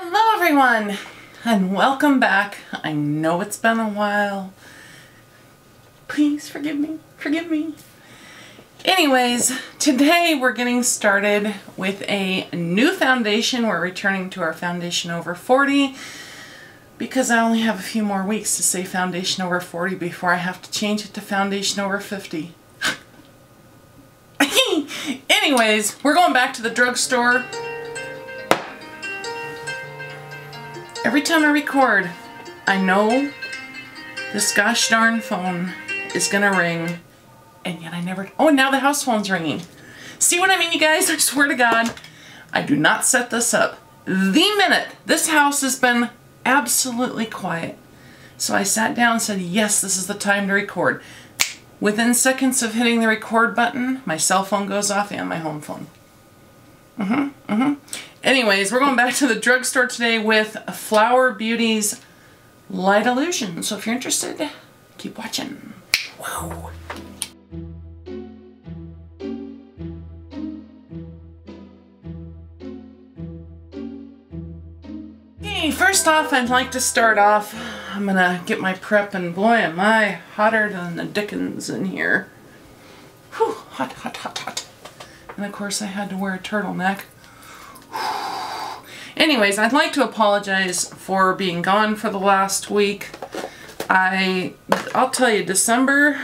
Hello everyone, and welcome back. I know it's been a while. Please forgive me, forgive me. Anyways, today we're getting started with a new foundation. We're returning to our foundation over 40 because I only have a few more weeks to say foundation over 40 before I have to change it to foundation over 50. Anyways, we're going back to the drugstore. Every time I record, I know this gosh darn phone is gonna ring, and yet I never... Oh, now the house phone's ringing. See what I mean, you guys? I swear to God, I do not set this up. The minute this house has been absolutely quiet. So I sat down and said, yes, this is the time to record. Within seconds of hitting the record button, my cell phone goes off and my home phone. Anyways, we're going back to the drugstore today with FlowerBeauty's Light Illusion. So if you're interested, keep watching. Whoa. Okay, first off, I'd like to start off. I'm gonna get my prep, and boy, am I hotter than the dickens in here. Whew, hot, hot, hot, hot. And of course I had to wear a turtleneck. Anyways, I'd like to apologize for being gone for the last week. I'll tell you, December...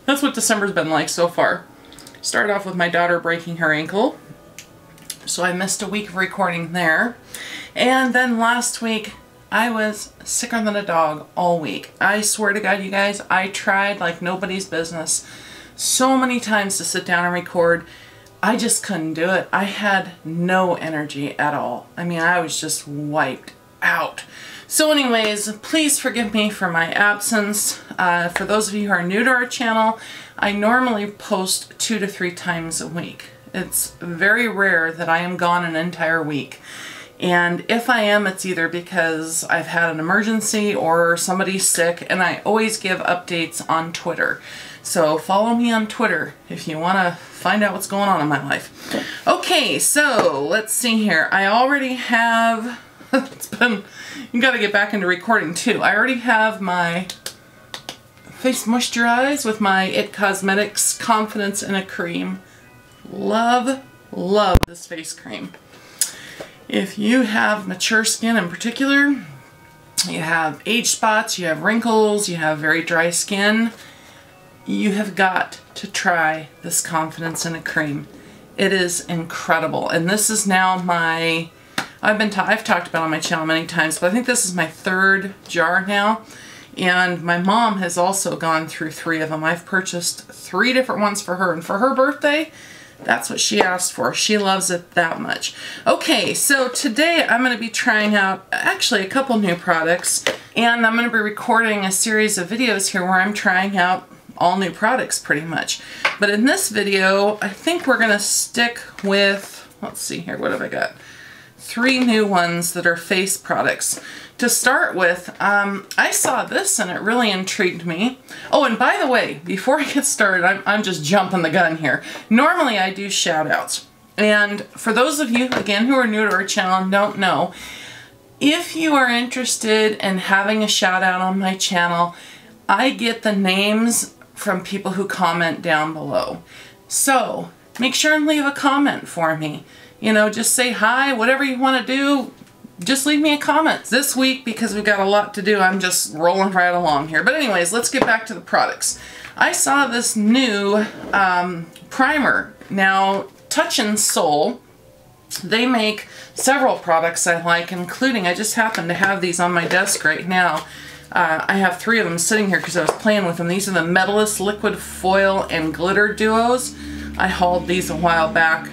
That's what December's been like so far. Started off with my daughter breaking her ankle. So I missed a week of recording there. And then last week, I was sicker than a dog all week. I swear to God, you guys, I tried like nobody's business so many times to sit down and record. I just couldn't do it. I had no energy at all. I mean, I was just wiped out. So anyways, please forgive me for my absence. For those of you who are new to our channel, I normally post 2 to 3 times a week. It's very rare that I am gone an entire week. And if I am, it's either because I've had an emergency or somebody's sick, and I always give updates on Twitter. So follow me on Twitter if you want to find out what's going on in my life. Okay, so let's see here. I already have, you gotta get back into recording too. I already have my face moisturized with my IT Cosmetics Confidence in a Cream. Love, love this face cream. If you have mature skin in particular, you have age spots, you have wrinkles, you have very dry skin, you have got to try this Confidence in a Cream. It is incredible. And this is now my, I've talked about it on my channel many times, but I think this is my 3rd jar now. And my mom has also gone through 3 of them. I've purchased 3 different ones for her. And for her birthday, that's what she asked for. She loves it that much. Okay, so today I'm going to be trying out actually a couple new products, and I'm going to be recording a series of videos here where I'm trying out all new products pretty much. But in this video, I think we're going to stick with, let's see here, what have I got? 3 new ones that are face products. To start with, I saw this and it really intrigued me. Oh, and by the way, before I get started, I'm just jumping the gun here. Normally I do shout outs. And for those of you, again, who are new to our channel and don't know, if you are interested in having a shout out on my channel, I get the names from people who comment down below. So make sure and leave a comment for me. You know, just say hi, whatever you want to do. Just leave me a comment. This week, because we've got a lot to do, I'm just rolling right along here. But anyways, let's get back to the products. I saw this new primer. Now, TouchInSol, they make several products I like, including, I just happen to have these on my desk right now. I have 3 of them sitting here because I was playing with them. These are the Metalist Liquid Foil and Glitter Duos. I hauled these a while back.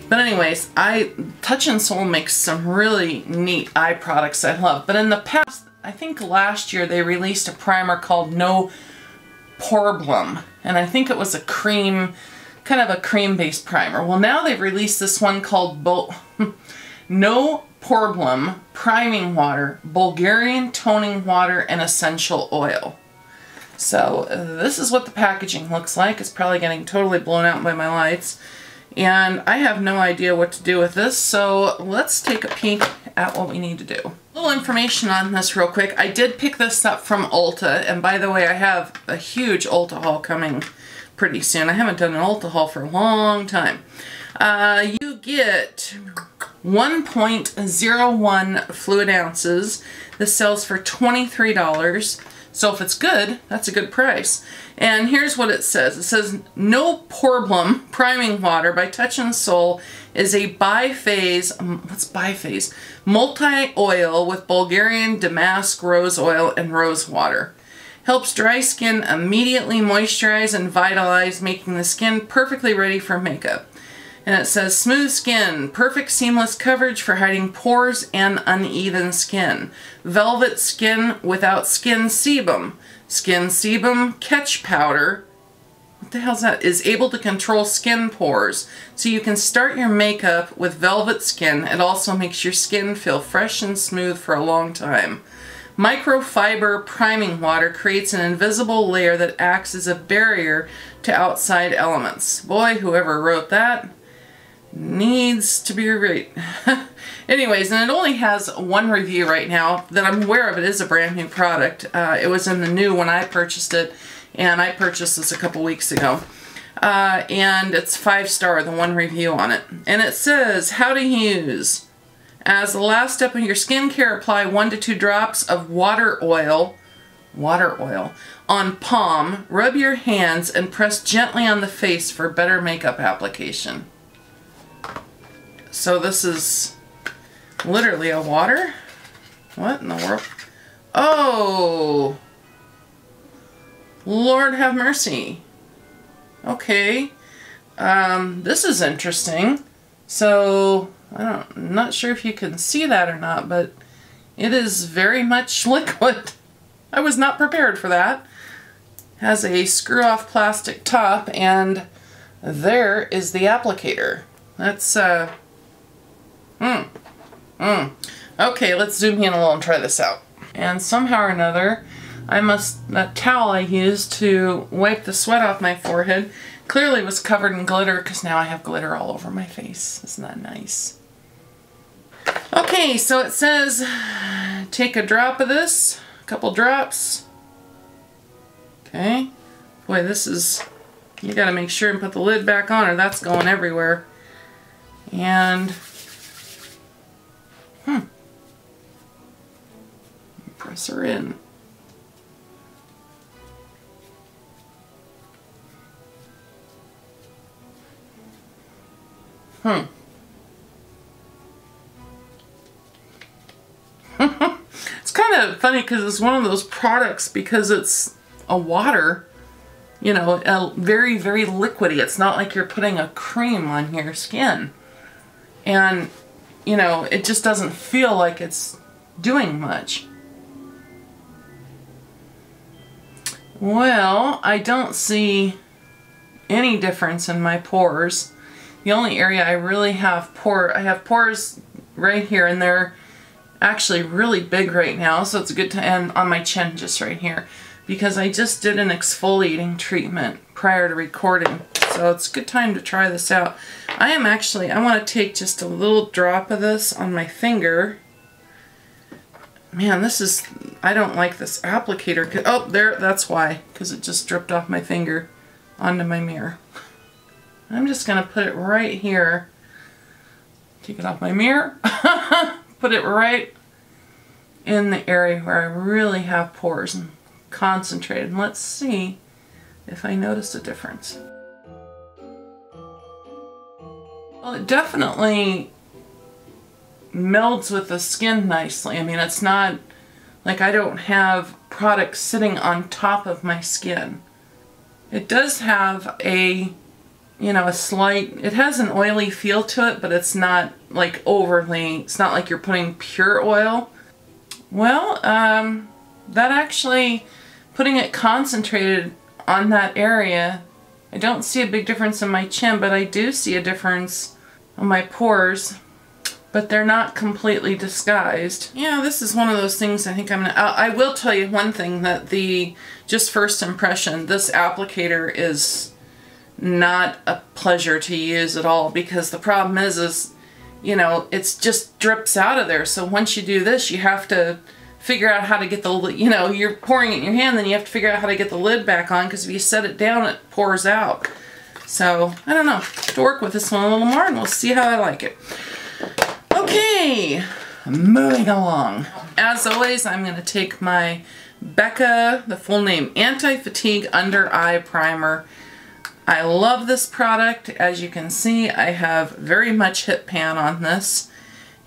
But anyways, TouchInSol makes some really neat eye products I love. But in the past, I think last year, they released a primer called No Problem. And I think it was a cream, kind of a cream-based primer. Well, now they've released this one called No Problem Priming Water, Bulgarian Toning Water, and Essential Oil. So this is what the packaging looks like. It's probably getting totally blown out by my lights. And I have no idea what to do with this, so let's take a peek at what we need to do. A little information on this real quick. I did pick this up from Ulta, and by the way, I have a huge Ulta haul coming pretty soon. I haven't done an Ulta haul for a long time. You get 1.01 fluid ounces. This sells for $23. So if it's good, that's a good price. And here's what it says. It says, No Problem Priming Water by TouchInSol is a biphase, what's biphase? Multi-oil with Bulgarian damask rose oil and rose water. Helps dry skin immediately moisturize and vitalize, making the skin perfectly ready for makeup. And it says, smooth skin, perfect seamless coverage for hiding pores and uneven skin. Velvet skin without skin sebum. Skin sebum catch powder, what the hell's that, is able to control skin pores. So you can start your makeup with velvet skin. It also makes your skin feel fresh and smooth for a long time. Microfiber priming water creates an invisible layer that acts as a barrier to outside elements. Boy, whoever wrote that needs to be right. Anyways, and it only has one review right now that I'm aware of. It is a brand new product. It was in the new when I purchased it, and I purchased this a couple weeks ago. And it's 5-star, the one review on it. And it says, how to use. As the last step in your skincare, apply 1 to 2 drops of water oil on palm, rub your hands, and press gently on the face for better makeup application. So this is literally a water? What in the world? Oh! Lord have mercy. Okay. This is interesting. So, I'm not sure if you can see that or not, but it is very much liquid. I was not prepared for that. Has a screw-off plastic top, and there is the applicator. That's, Okay, let's zoom in a little and try this out. And somehow or another, that towel I used to wipe the sweat off my forehead clearly was covered in glitter, because now I have glitter all over my face. Isn't that nice? Okay, so it says, take a drop of this, a couple drops. Okay. Boy, this is, you gotta make sure and put the lid back on or that's going everywhere. And press her in. It's kind of funny because it's one of those products, because it's a water, you know, very, very liquidy. It's not like you're putting a cream on your skin. And, you know, it just doesn't feel like it's doing much. Well, I don't see any difference in my pores. The only area I really have I have pores right here, and they're actually really big right now, so it's a good time, and on my chin just right here, because I just did an exfoliating treatment prior to recording, so it's a good time to try this out. I want to take just a little drop of this on my finger. Man, I don't like this applicator. Oh, there, that's why, because it just dripped off my finger onto my mirror. I'm just going to put it right here. Take it off my mirror. Put it right in the area where I really have pores and concentrated. And let's see if I notice a difference. Well, it definitely melds with the skin nicely. I mean, it's not like I don't have product sitting on top of my skin. It does have a, you know, it has an oily feel to it, but it's not like overly, it's not like you're putting pure oil. Well, that actually, putting it concentrated on that area, I don't see a big difference in my chin, but I do see a difference on my pores, but they're not completely disguised. Yeah, this is one of those things I think I will tell you one thing, that just first impression, this applicator is not a pleasure to use at all, because the problem is you know, it's just drips out of there. So once you do this, you have to figure out how to get the, you know, you're pouring it in your hand, then you have to figure out how to get the lid back on, because if you set it down, it pours out. So, I don't know. To work with this one a little more, and we'll see how I like it. Okay, moving along. As always, I'm going to take my Becca, the full name, Anti-Fatigue Under Eye Primer. I love this product. As you can see, I have very much hit pan on this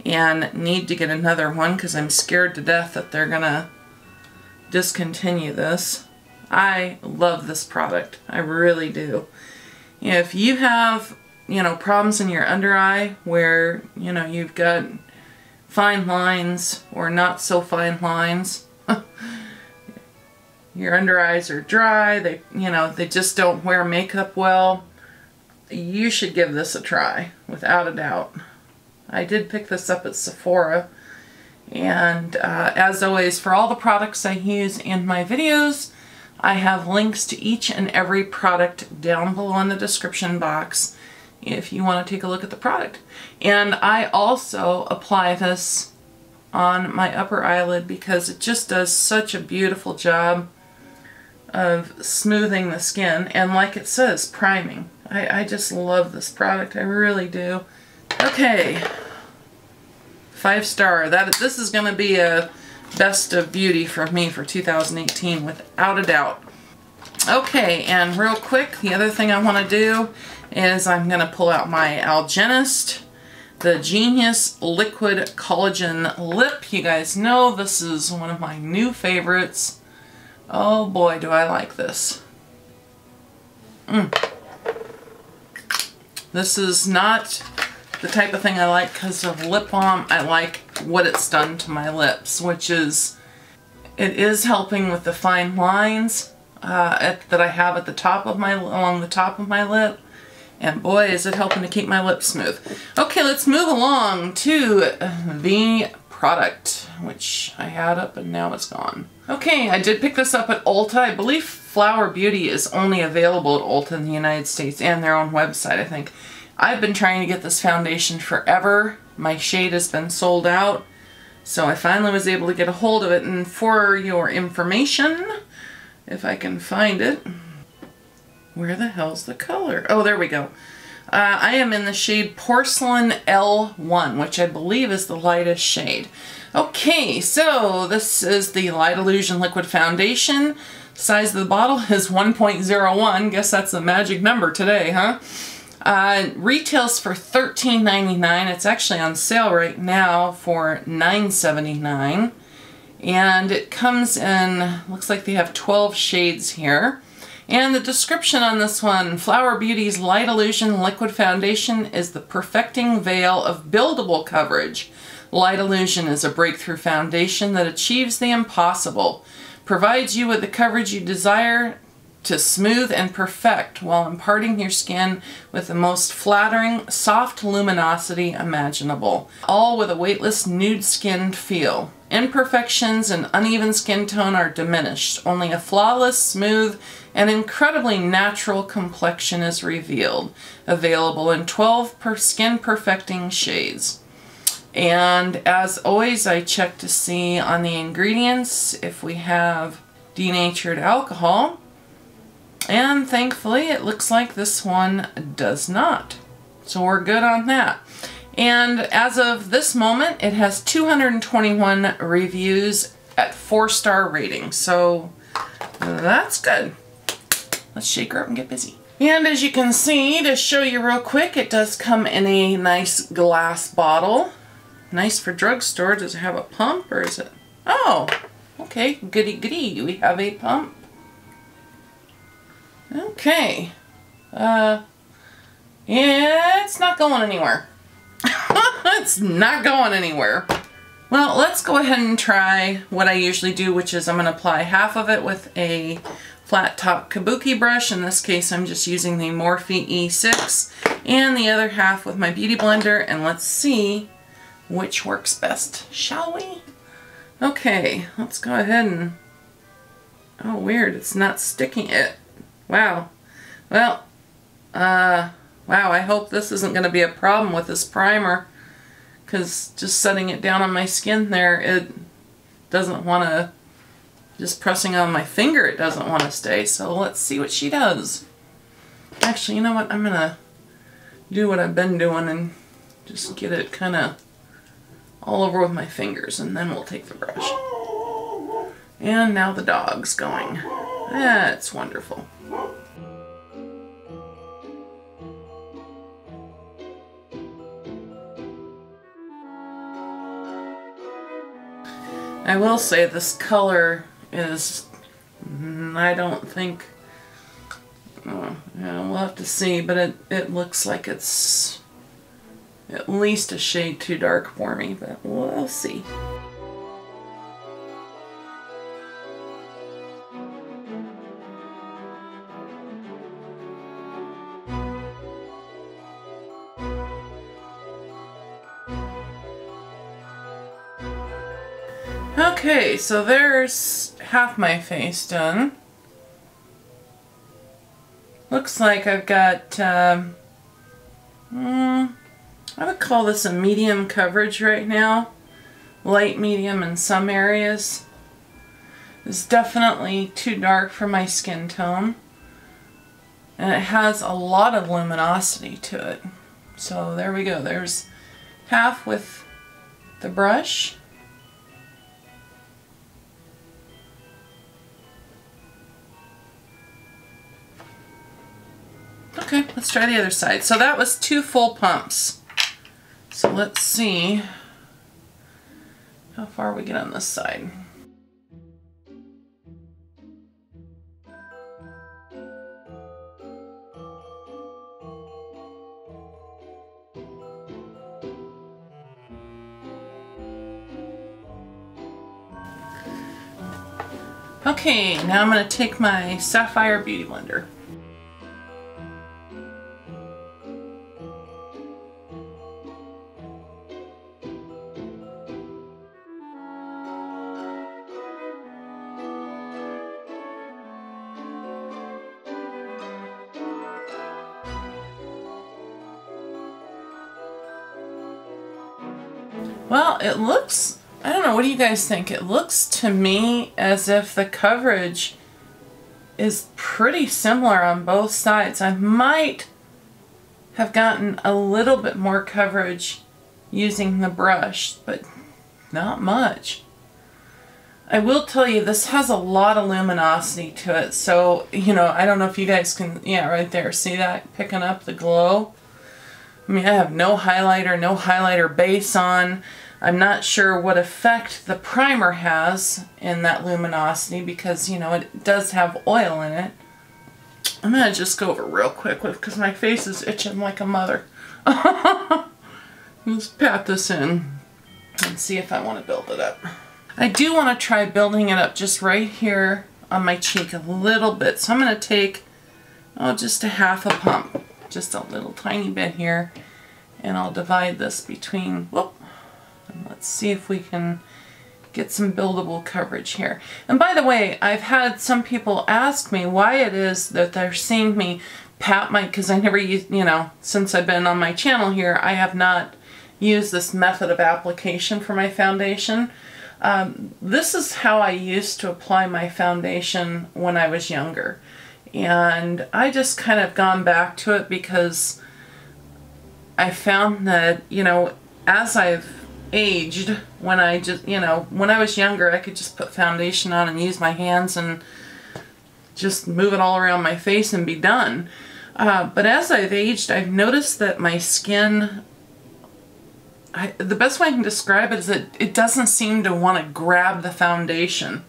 and need to get another one because I'm scared to death that they're gonna discontinue this. I love this product. I really do. If you have, you know, problems in your under eye where, you know, you've got fine lines or not so fine lines, your under eyes are dry, they, you know, they just don't wear makeup well, you should give this a try, without a doubt. I did pick this up at Sephora, and as always, for all the products I use in my videos, I have links to each and every product down below in the description box if you want to take a look at the product. And I also apply this on my upper eyelid because it just does such a beautiful job of smoothing the skin, and like it says, priming. I just love this product. I really do. Okay, 5-star. This is going to be a best of beauty for me for 2018 without a doubt. Okay, and real quick, the other thing I want to do is I'm going to pull out my Algenist, the Genius Liquid Collagen Lip. You guys know this is one of my new favorites. Oh boy, do I like this. This is not the type of thing I like because of lip balm. I like what it's done to my lips, which is, it is helping with the fine lines that I have at the top of my, along the top of my lip. And boy, is it helping to keep my lips smooth. Okay, let's move along to the product, which I had up and now it's gone. Okay, I did pick this up at Ulta. I believe FlowerBeauty is only available at Ulta in the United States and their own website, I think. I've been trying to get this foundation forever. My shade has been sold out, so I finally was able to get a hold of it. And for your information, if I can find it, where the hell's the color? Oh, there we go. I am in the shade Porcelain L1, which I believe is the lightest shade. Okay, so this is the Light Illusion Liquid Foundation. Size of the bottle is 1.01. Guess that's the magic number today, huh? Retails for $13.99. It's actually on sale right now for $9.79. And it comes in, looks like they have 12 shades here. And the description on this one, FlowerBeauty's Light Illusion Liquid Foundation is the perfecting veil of buildable coverage. Light Illusion is a breakthrough foundation that achieves the impossible, provides you with the coverage you desire to smooth and perfect while imparting your skin with the most flattering, soft luminosity imaginable, all with a weightless, nude-skinned feel. Imperfections and uneven skin tone are diminished. Only a flawless, smooth, and incredibly natural complexion is revealed. Available in 12 skin perfecting shades. And as always, I check to see on the ingredients if we have denatured alcohol. And thankfully, it looks like this one does not. So we're good on that. And as of this moment, it has 221 reviews at 4-star rating. So that's good. Let's shake her up and get busy. And as you can see, to show you real quick, it does come in a nice glass bottle. Nice for drugstore. Does it have a pump or is it? Oh, okay. Goody goody. We have a pump. Okay. Yeah, it's not going anywhere. It's not going anywhere. Well, let's go ahead and try what I usually do, which is I'm going to apply half of it with a flat top kabuki brush. In this case, I'm just using the Morphe E6, and the other half with my Beauty Blender, and let's see which works best, shall we? Okay, let's go ahead and... Oh, weird, it's not sticking it. Wow. Well, Wow, I hope this isn't going to be a problem with this primer, because just setting it down on my skin there, it doesn't want to, just pressing on my finger, it doesn't want to stay. So let's see what she does. Actually, you know what? I'm going to do what I've been doing and just get it kind of all over with my fingers, and then we'll take the brush. And now the dog's going. That's wonderful. I will say this color is, I don't think, yeah, we'll have to see, but it looks like it's at least a shade too dark for me, but we'll see. Okay, so there's half my face done. Looks like I've got, I would call this a medium coverage right now. Light medium in some areas. It's definitely too dark for my skin tone. And it has a lot of luminosity to it. So there we go. There's half with the brush. Okay, let's try the other side. So that was 2 full pumps. So let's see how far we get on this side. Okay, now I'm going to take my Sapphire Beauty Blender. Well, it looks, I don't know, what do you guys think? It looks to me as if the coverage is pretty similar on both sides. I might have gotten a little bit more coverage using the brush, but not much. I will tell you, this has a lot of luminosity to it, so, you know, I don't know if you guys can, yeah, right there, see that? Picking up the glow. I mean, I have no highlighter base on. I'm not sure what effect the primer has in that luminosity because, you know, it does have oil in it. I'm going to just go over real quick because my face is itching like a mother. Let's pat this in and see if I want to build it up. I do want to try building it up just right here on my cheek a little bit. So I'm going to take, just a half a pump. Just a little tiny bit here, and I'll divide this between, whoop, and let's see if we can get some buildable coverage here. And by the way, I've had some people ask me why it is that they're seeing me pat my, because I never use, you know, since I've been on my channel here, I have not used this method of application for my foundation. This is how I used to apply my foundation when I was younger. And I just kind of gone back to it because I found that, you know, as I've aged, when I just, you know, when I was younger, I could just put foundation on and use my hands and just move it all around my face and be done. But as I've aged, I've noticed that my skin, the best way I can describe it is that it doesn't seem to want to grab the foundation.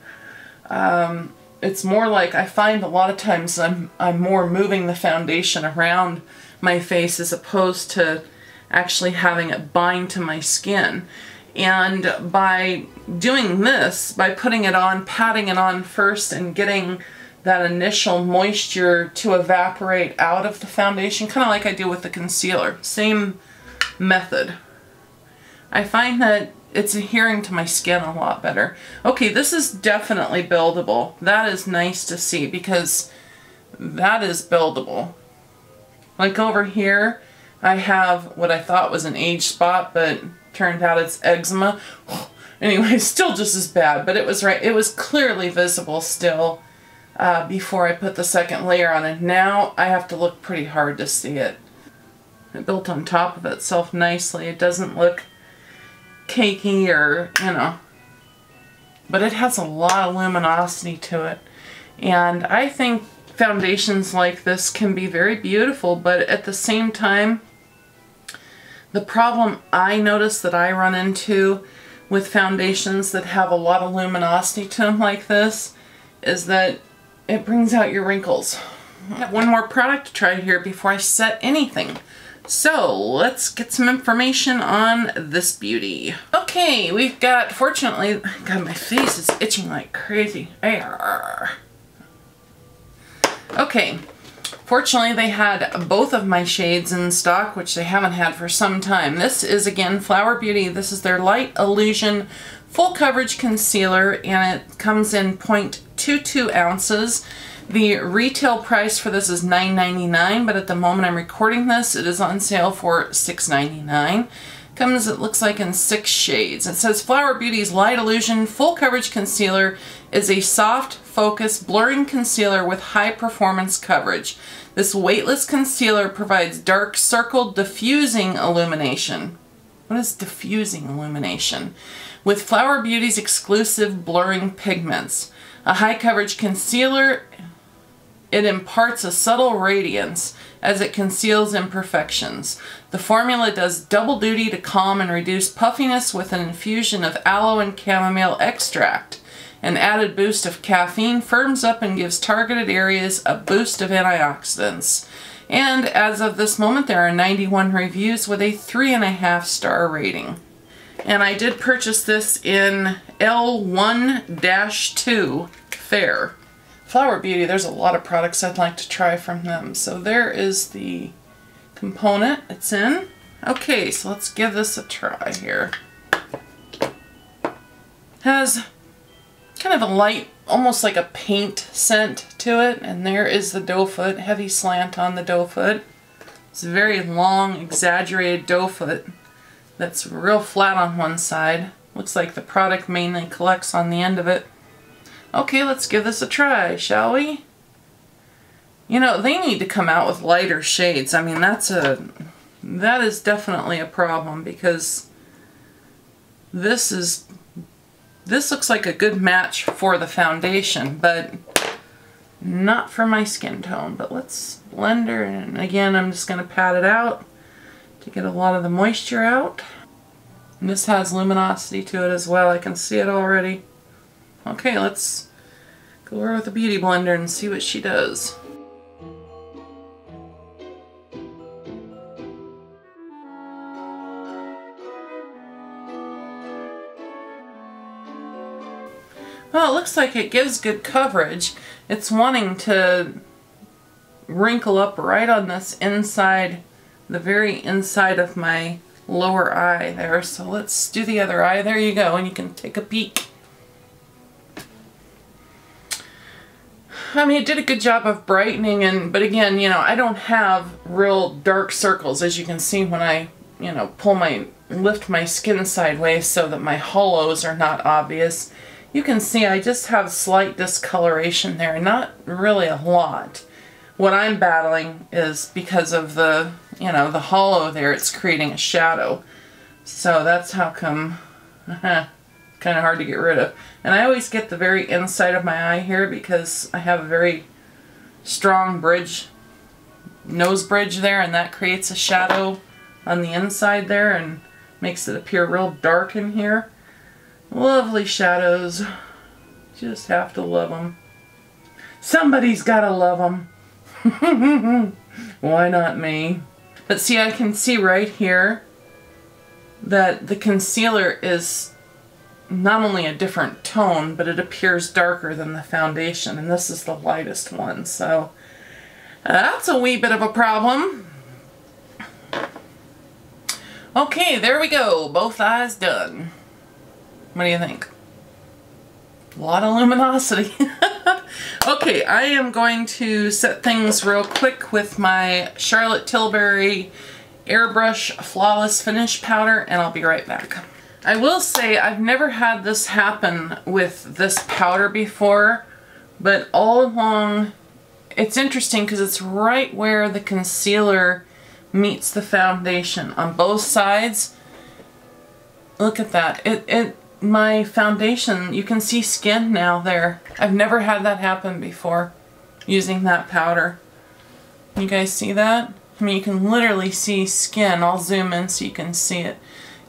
It's more like I find a lot of times I'm more moving the foundation around my face as opposed to actually having it bind to my skin. And by doing this, by putting it on, patting it on first and getting that initial moisture to evaporate out of the foundation, kind of like I do with the concealer, same method, I find that it's adhering to my skin a lot better. Okay, this is definitely buildable. That is nice to see because that is buildable. Like over here, I have what I thought was an age spot, but turned out it's eczema. Anyway, still just as bad, but it was right. It was clearly visible still before I put the second layer on, and now I have to look pretty hard to see it. It built on top of itself nicely. It doesn't look cakey or, you know, but it has a lot of luminosity to it. And I think foundations like this can be very beautiful, but at the same time, the problem I notice that I run into with foundations that have a lot of luminosity to them like this is that it brings out your wrinkles. I have one more product to try here before I set anything. So let's get some information on this beauty. Okay, we've got, fortunately, God, my face is itching like crazy. Okay, fortunately they had both of my shades in stock, which they haven't had for some time. This is, again, FlowerBeauty. This is their Light Illusion Full Coverage Concealer, and it comes in 0.22 ounces. The retail price for this is $9.99, but at the moment I'm recording this, it is on sale for $6.99. Comes, it looks like, in 6 shades. It says FlowerBeauty's Light Illusion Full Coverage Concealer is a soft, focused, blurring concealer with high performance coverage. This weightless concealer provides dark circled diffusing illumination. What is diffusing illumination? With FlowerBeauty's exclusive blurring pigments. A high coverage concealer, it imparts a subtle radiance as it conceals imperfections. The formula does double duty to calm and reduce puffiness with an infusion of aloe and chamomile extract. An added boost of caffeine firms up and gives targeted areas a boost of antioxidants. And as of this moment, there are 91 reviews with a 3.5-star rating. And I did purchase this in L1-2 Fair. FlowerBeauty, there's a lot of products I'd like to try from them. So there is the component it's in. Okay, so let's give this a try here. Has kind of a light, almost like a paint scent to it. And there is the doe foot, heavy slant on the doe foot. It's a very long, exaggerated doe foot that's real flat on one side. Looks like the product mainly collects on the end of it. Okay, let's give this a try, shall we? You know, they need to come out with lighter shades. I mean, that is definitely a problem, because this looks like a good match for the foundation, but not for my skin tone. But let's blend her, and again, I'm just going to pat it out to get a lot of the moisture out. And this has luminosity to it as well. I can see it already. Okay, let's go over with the Beauty Blender and see what she does. Well, it looks like it gives good coverage. It's wanting to wrinkle up right on this inside, the very inside of my lower eye there. So let's do the other eye. There you go, and you can take a peek. I mean, it did a good job of brightening, but again, you know, I don't have real dark circles, as you can see when I, you know, lift my skin sideways so that my hollows are not obvious. You can see I just have slight discoloration there, not really a lot. What I'm battling is because of the, you know, the hollow there, it's creating a shadow. So that's how come, kind of hard to get rid of. And I always get the very inside of my eye here because I have a very strong nose bridge there, and that creates a shadow on the inside there and makes it appear real dark in here. Lovely shadows. Just have to love them. Somebody's gotta love them. Why not me? But see, I can see right here that the concealer is not only a different tone, but it appears darker than the foundation, and this is the lightest one, so that's a wee bit of a problem. Okay, there we go. Both eyes done. What do you think? A lot of luminosity. Okay, I am going to set things real quick with my Charlotte Tilbury Airbrush Flawless Finish Powder, and I'll be right back. I will say I've never had this happen with this powder before, but all along, it's interesting because it's right where the concealer meets the foundation on both sides. Look at that. My foundation, you can see skin now there. I've never had that happen before using that powder. You guys see that? I mean, you can literally see skin. I'll zoom in so you can see it.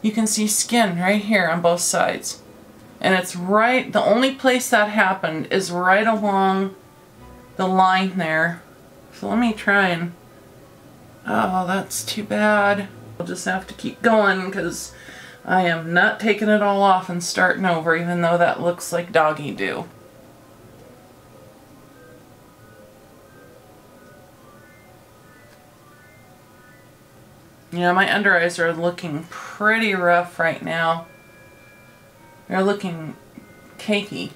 You can see skin right here on both sides. And it's right, the only place that happened is right along the line there. So let me try and, oh, that's too bad. I'll just have to keep going because I am not taking it all off and starting over, even though that looks like doggy do. Yeah, my under eyes are looking pretty rough right now. They're looking cakey.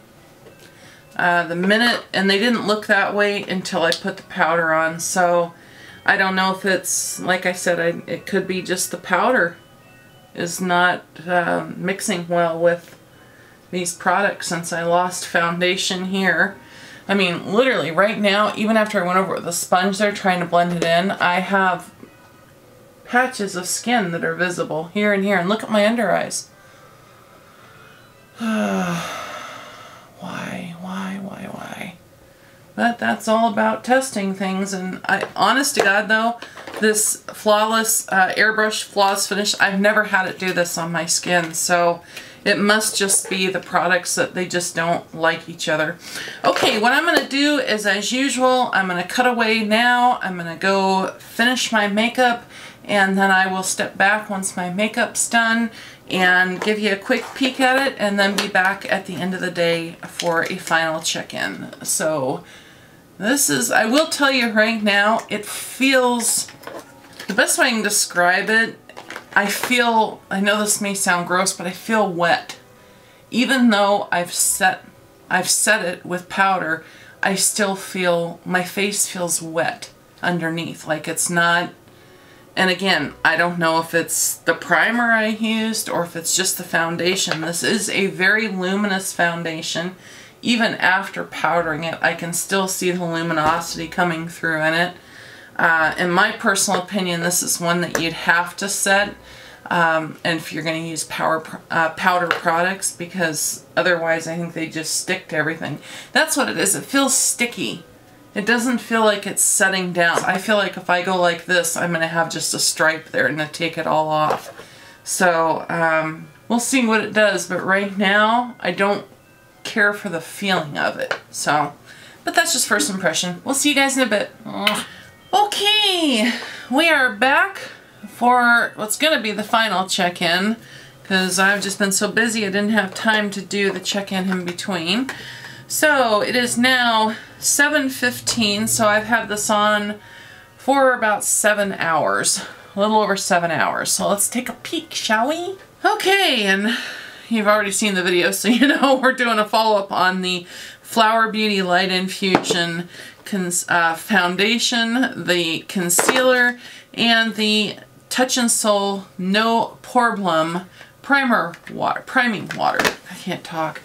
And they didn't look that way until I put the powder on, so I don't know if it's, like I said, it could be just the powder is not mixing well with these products since I lost foundation here. I mean, literally right now, even after I went over it with a sponge there trying to blend it in, I have patches of skin that are visible here and here, and look at my under eyes. Why? But that's all about testing things, and honest to God though, this Flawless Airbrush Flawless Finish, I've never had it do this on my skin, so it must just be the products that they just don't like each other. Okay, what I'm going to do is, as usual, I'm going to cut away now. I'm going to go finish my makeup, and then I will step back once my makeup's done and give you a quick peek at it, and then be back at the end of the day for a final check-in. So this is, I will tell you right now, it feels, the best way I can describe it, I know this may sound gross, but I feel wet. Even though I've set it with powder, I still feel, my face feels wet underneath, like it's not. And again, I don't know if it's the primer I used or if it's just the foundation. This is a very luminous foundation. Even after powdering it, I can still see the luminosity coming through in it. In my personal opinion, this is one that you'd have to set and if you're going to use powder products, because otherwise I think they just stick to everything. That's what it is. It feels sticky. It doesn't feel like it's setting down. I feel like if I go like this, I'm going to have just a stripe there and I take it all off. So we'll see what it does, but right now I don't care for the feeling of it. So, but that's just first impression. We'll see you guys in a bit. Okay, we are back for what's going to be the final check-in, because I've just been so busy I didn't have time to do the check-in in between. So it is now 7:15, so I've had this on for about 7 hours, a little over 7 hours. So let's take a peek, shall we? Okay, and you've already seen the video, so you know we're doing a follow-up on the FlowerBeauty Light Infusion foundation, the concealer, and the TouchInSol No Problem priming water. I can't talk.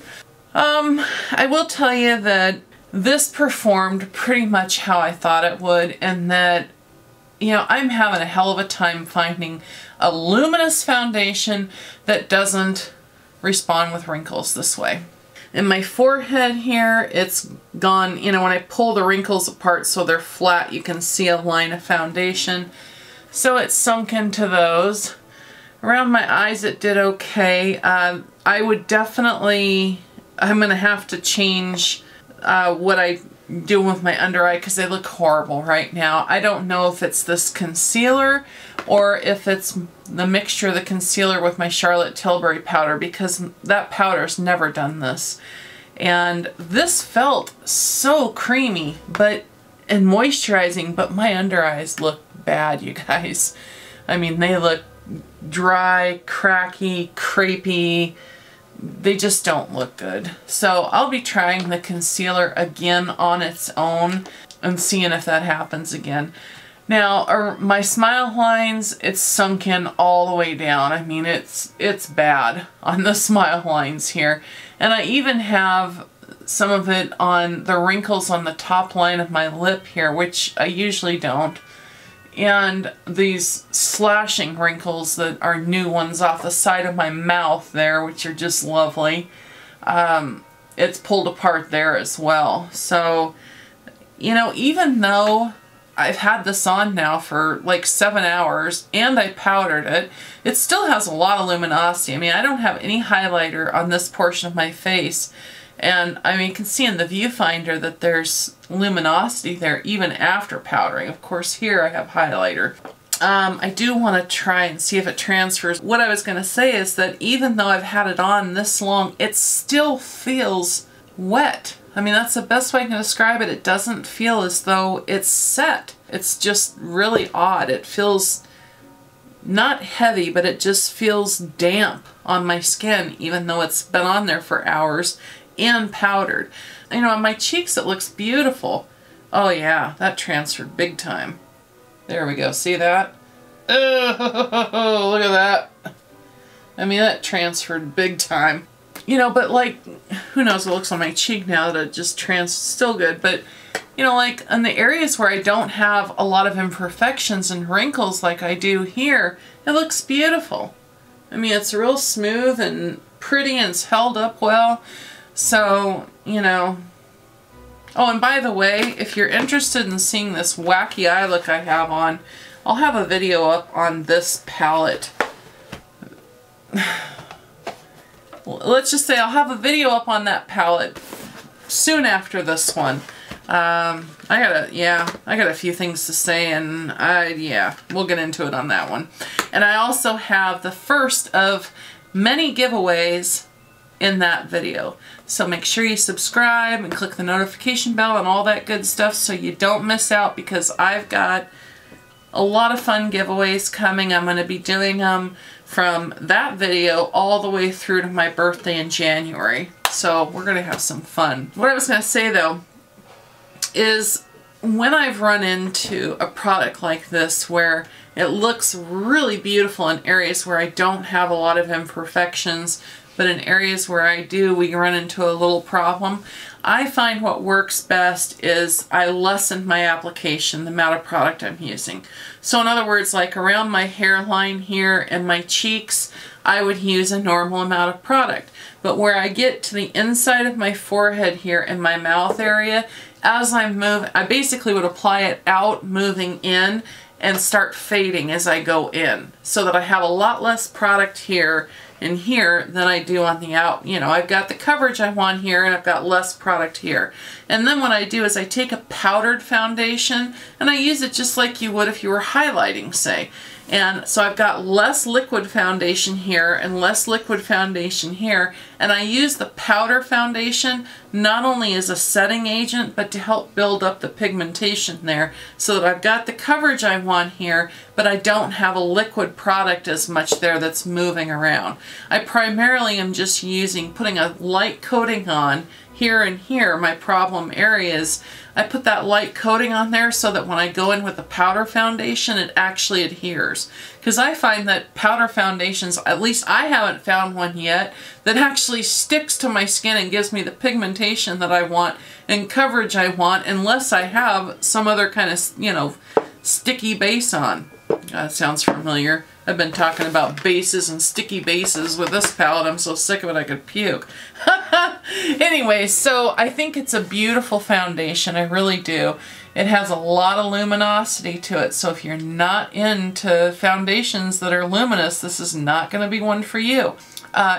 I will tell you that this performed pretty much how I thought it would, and that, you know, I'm having a hell of a time finding a luminous foundation that doesn't respond with wrinkles this way. In my forehead here, it's gone, you know, when I pull the wrinkles apart so they're flat, you can see a line of foundation. So it's sunk into those. Around my eyes it did okay. I would definitely, I'm going to have to change what I do with my under eye because they look horrible right now. I don't know if it's this concealer or if it's the mixture of the concealer with my Charlotte Tilbury powder, because that powder's never done this. And this felt so creamy and moisturizing, but my under eyes look bad, you guys. I mean, they look dry, cracky, crepey. they just don't look good. So I'll be trying the concealer again on its own and seeing if that happens again. Now, my smile lines, it's sunk in all the way down. I mean, it's bad on the smile lines here. And I even have some of it on the wrinkles on the top line of my lip here, which I usually don't. And these slashing wrinkles that are new ones off the side of my mouth there, which are just lovely. It's pulled apart there as well. So, you know, even though I've had this on now for like 7 hours and I powdered it, it still has a lot of luminosity. I mean, I don't have any highlighter on this portion of my face. And I mean, you can see in the viewfinder that there's luminosity there even after powdering. Of course, here I have highlighter. I do want to try and see if it transfers. What I was going to say is that even though I've had it on this long, it still feels wet. I mean, that's the best way I can describe it. It doesn't feel as though it's set. It's just really odd. It feels not heavy, but it just feels damp on my skin, even though it's been on there for hours and powdered. You know, on my cheeks it looks beautiful. Oh yeah, that transferred big time. There we go, see that? Oh, look at that. I mean, that transferred big time. You know, but like, who knows what looks on my cheek now that it just still good, but you know, like in the areas where I don't have a lot of imperfections and wrinkles like I do here, it looks beautiful. I mean, it's real smooth and pretty and it's held up well. So, you know. Oh, and by the way, if you're interested in seeing this wacky eye look I have on, I'll have a video up on this palette. Let's just say I'll have a video up on that palette soon after this one. I got a few things to say, and yeah, we'll get into it on that one. And I also have the first of many giveaways in that video. So make sure you subscribe and click the notification bell and all that good stuff so you don't miss out, because I've got a lot of fun giveaways coming. I'm going to be doing them from that video all the way through to my birthday in January. So we're going to have some fun. What I was going to say though is when I've run into a product like this where it looks really beautiful in areas where I don't have a lot of imperfections, but in areas where I do, we run into a little problem, I find what works best is I lessen my application, the amount of product I'm using. So in other words, like around my hairline here and my cheeks, I would use a normal amount of product. But where I get to the inside of my forehead here and my mouth area, as I move, I basically would apply it out, moving in, and start fading as I go in, so that I have a lot less product here and here than I do on the out. You know, I've got the coverage I want here and I've got less product here. And then what I do is I take a powdered foundation and I use it just like you would if you were highlighting, say. And so I've got less liquid foundation here and less liquid foundation here, and I use the powder foundation not only as a setting agent but to help build up the pigmentation there, so that I've got the coverage I want here, but I don't have a liquid product as much there that's moving around. I primarily am just putting a light coating on here and here, my problem areas. I put that light coating on there so that when I go in with the powder foundation, it actually adheres. Because I find that powder foundations, at least I haven't found one yet, that actually sticks to my skin and gives me the pigmentation that I want and coverage I want, unless I have some other kind of, you know, sticky base on. That sounds familiar. I've been talking about bases and sticky bases with this palette. I'm so sick of it I could puke. Anyway, so I think it's a beautiful foundation. I really do. It has a lot of luminosity to it. So if you're not into foundations that are luminous, this is not going to be one for you.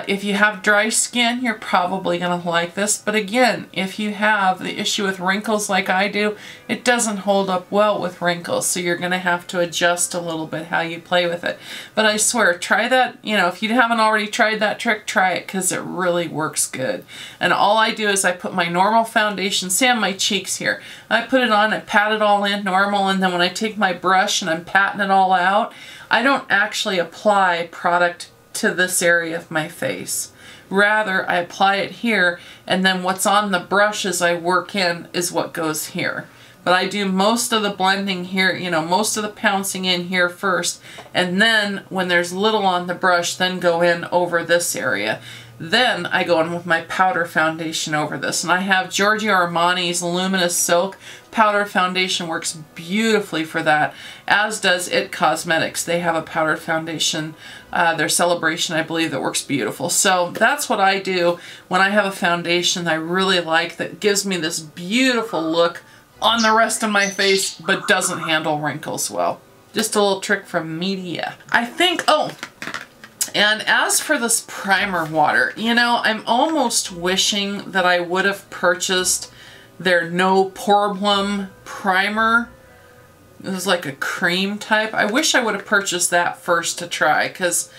If you have dry skin, you're probably going to like this. But again, if you have the issue with wrinkles like I do, it doesn't hold up well with wrinkles. So you're going to have to adjust a little bit how you play with it. But I swear, try that. You know, if you haven't already tried that trick, try it, because it really works good. And all I do is I put my normal foundation, say on my cheeks here. I put it on, I pat it all in normal, and then when I take my brush and I'm patting it all out, I don't actually apply product to this area of my face. Rather, I apply it here, and then what's on the brush as I work in is what goes here. But I do most of the blending here, you know, most of the pouncing in here first, and then when there's little on the brush, then go in over this area. Then I go in with my powder foundation over this, and I have Giorgio Armani's Luminous Silk powder foundation. Works beautifully for that, as does It Cosmetics. They have a powdered foundation, their Celebration, I believe, that works beautiful. So that's what I do when I have a foundation I really like that gives me this beautiful look on the rest of my face but doesn't handle wrinkles well. Just a little trick from media. I think, oh, and as for this primer water, you know, I'm almost wishing that I would have purchased their No Problem primer. It was like a cream type. I wish I would have purchased that first to try, because,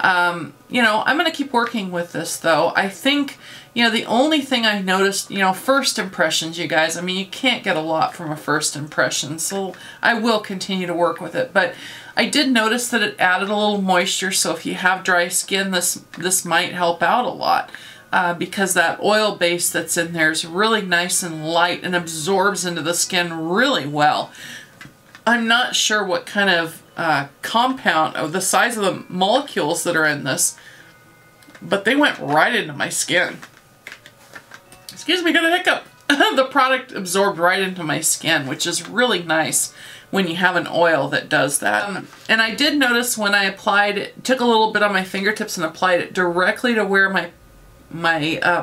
you know, I'm going to keep working with this though. I think, you know, the only thing I noticed, you know, first impressions, you guys, I mean, you can't get a lot from a first impression, so I will continue to work with it. But I did notice that it added a little moisture, so if you have dry skin, this might help out a lot. Because that oil base that's in there is really nice and light and absorbs into the skin really well. I'm not sure what kind of compound, of the size of the molecules that are in this, but they went right into my skin. Excuse me, got a hiccup. The product absorbed right into my skin, which is really nice when you have an oil that does that. And I did notice when I applied it, took a little bit on my fingertips and applied it directly to where my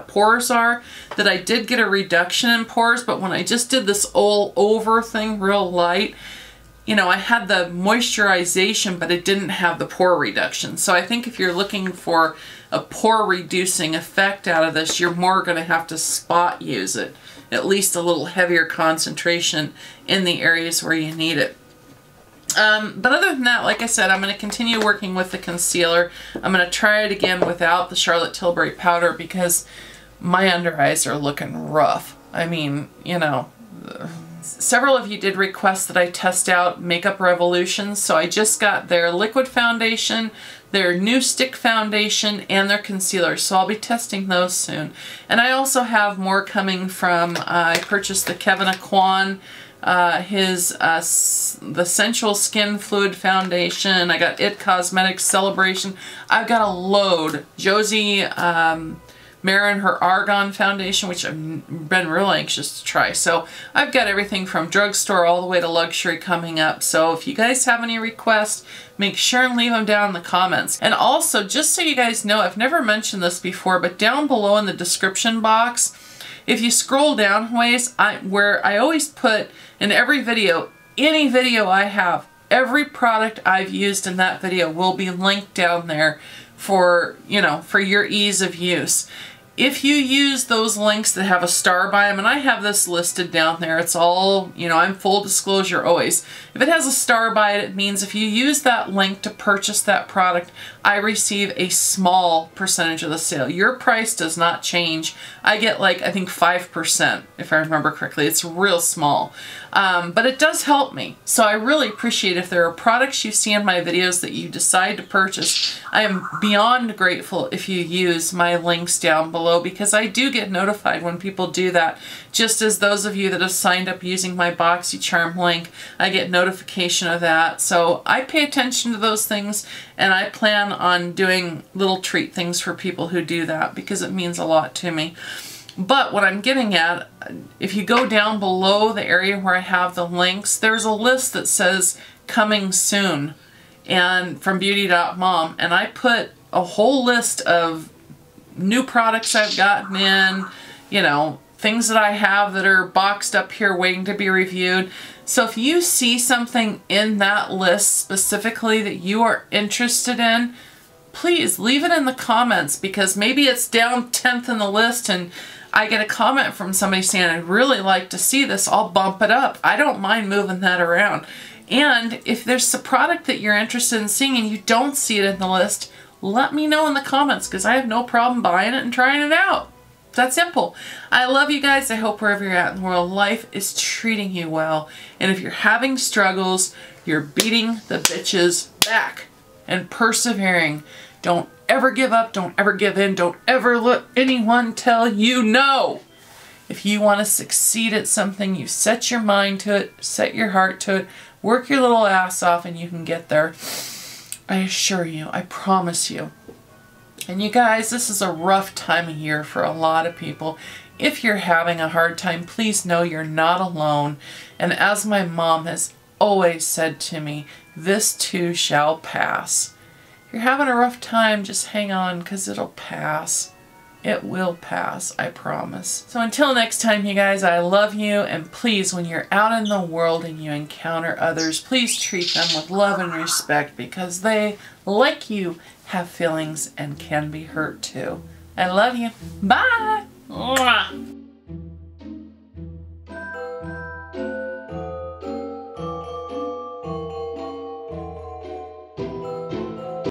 pores are, that I did get a reduction in pores, but when I just did this all over thing real light, you know, I had the moisturization, but it didn't have the pore reduction. So I think if you're looking for a pore reducing effect out of this, you're more going to have to spot use it. At least a little heavier concentration in the areas where you need it. But other than that, like I said, I'm going to continue working with the concealer. I'm going to try it again without the Charlotte Tilbury powder because my under eyes are looking rough. I mean, you know, several of you did request that I test out Makeup Revolution, so I just got their liquid foundation, their new stick foundation, and their concealer, so I'll be testing those soon. And I also have more coming from, I purchased the Kevin Aquan, the Sensual Skin Fluid Foundation. I got It Cosmetics Celebration. I've got a load. Josie Marin, her Argan Foundation, which I've been real anxious to try. So I've got everything from drugstore all the way to luxury coming up. So if you guys have any requests, make sure and leave them down in the comments. And also, just so you guys know, I've never mentioned this before, but down below in the description box, if you scroll down ways, where I always put in every video, any video I have, every product I've used in that video will be linked down there for, you know, for your ease of use. If you use those links that have a star by them, and I have this listed down there, it's all, you know, I'm full disclosure always. If it has a star by it, it means if you use that link to purchase that product, I receive a small percentage of the sale. Your price does not change. I get like, I think 5%, if I remember correctly. It's real small. But it does help me. So I really appreciate if there are products you see in my videos that you decide to purchase. I am beyond grateful if you use my links down below, because I do get notified when people do that. Just as those of you that have signed up using my BoxyCharm link, I get notification of that. So I pay attention to those things, and I plan on doing little treat things for people who do that because it means a lot to me. But what I'm getting at, if you go down below the area where I have the links, there's a list that says coming soon and from BeautyDaughtMom, and I put a whole list of new products I've gotten in, you know, things that I have that are boxed up here waiting to be reviewed. So if you see something in that list specifically that you are interested in, please leave it in the comments, because maybe it's down 10th in the list and I get a comment from somebody saying, I'd really like to see this, I'll bump it up. I don't mind moving that around. And if there's a product that you're interested in seeing and you don't see it in the list, let me know in the comments, because I have no problem buying it and trying it out. That simple. I love you guys. I hope wherever you're at in the world, life is treating you well. And if you're having struggles, you're beating the bitches back and persevering. Don't ever give up. Don't ever give in. Don't ever let anyone tell you no. If you want to succeed at something, you set your mind to it, set your heart to it, work your little ass off, and you can get there. I assure you, I promise you. And you guys, this is a rough time of year for a lot of people. If you're having a hard time, please know you're not alone. And as my mom has always said to me, this too shall pass. If you're having a rough time, just hang on, because it'll pass. It will pass, I promise. So until next time, you guys, I love you, and please, when you're out in the world and you encounter others, please treat them with love and respect, because they, like you, have feelings and can be hurt too. I love you. Bye! Mwah.